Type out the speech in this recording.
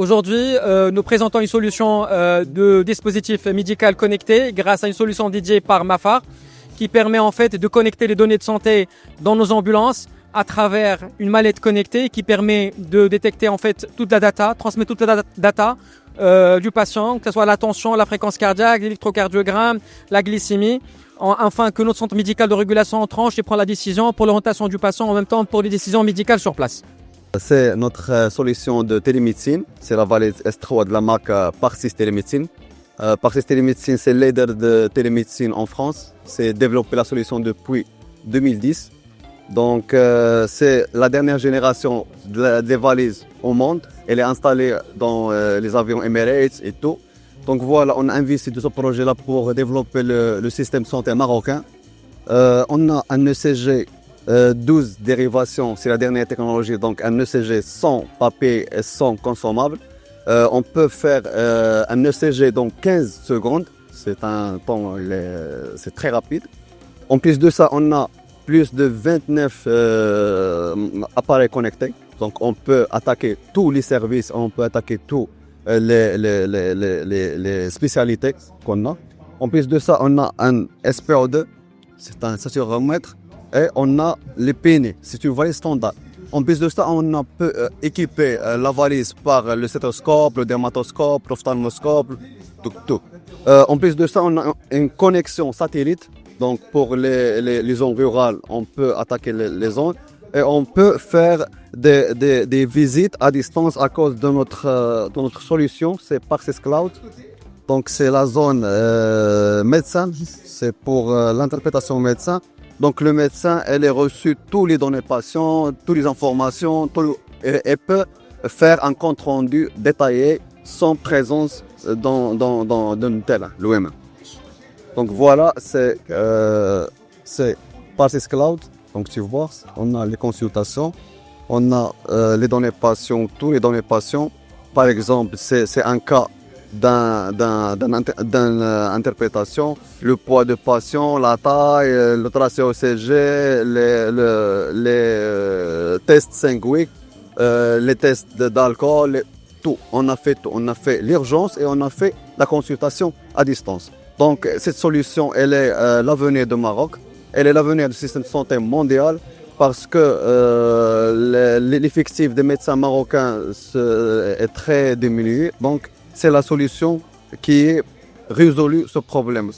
Aujourd'hui, nous présentons une solution de dispositif médical connecté grâce à une solution dédiée par Mafar qui permet en fait de connecter les données de santé dans nos ambulances à travers une mallette connectée qui permet de détecter en fait toute la data, transmettre toute la data du patient, que ce soit la tension, la fréquence cardiaque, l'électrocardiogramme, la glycémie, afin que notre centre médical de régulation tranche et prend la décision pour l'orientation du patient en même temps pour les décisions médicales sur place. C'est notre solution de télémédecine, c'est la valise S3 de la marque Parsis Télémédecine. Parsis Télémédecine, c'est le leader de télémédecine en France. C'est développé la solution depuis 2010. Donc, c'est la dernière génération des valises au monde. Elle est installée dans les avions Emirates et tout. Donc voilà, on a investi dans ce projet-là pour développer le système de santé marocain. On a un ECG 12 dérivations, c'est la dernière technologie, donc un ECG sans papier et sans consommable. On peut faire un ECG dans 15 secondes, c'est un temps, c'est très rapide. En plus de ça, on a plus de 29 appareils connectés, donc on peut attaquer tous les services, on peut attaquer tous les spécialités qu'on a. En plus de ça, on a un SPO2, c'est un saturomètre. Et on a les PNE, c'est une valise standard. En plus de ça, on peut équiper la valise par le stéthoscope, le dermatoscope, l'ophtalmoscope, tout. En plus de ça, on a une connexion satellite. Donc pour les zones rurales, on peut attaquer les zones. Et on peut faire des visites à distance à cause de notre solution, c'est Parsis Cloud. Donc c'est la zone médecin, c'est pour l'interprétation médecin. Donc le médecin, elle est reçu tous les données patients, toutes les informations, et peut faire un compte rendu détaillé sans présence d'un tel, l'OM. Donc voilà, c'est Parsis Cloud. Donc tu vois, on a les consultations, on a les données patients, tous les données patients. Par exemple, c'est un cas d'une interprétation, le poids de patient, la taille, le tracé ECG, les tests sanguins, les tests d'alcool, tout. On a fait tout. On a fait l'urgence et on a fait la consultation à distance. Donc cette solution, elle est l'avenir du Maroc, elle est l'avenir du système de santé mondial parce que l'effectif des médecins marocains est très diminué. Donc c'est la solution qui résout ce problème.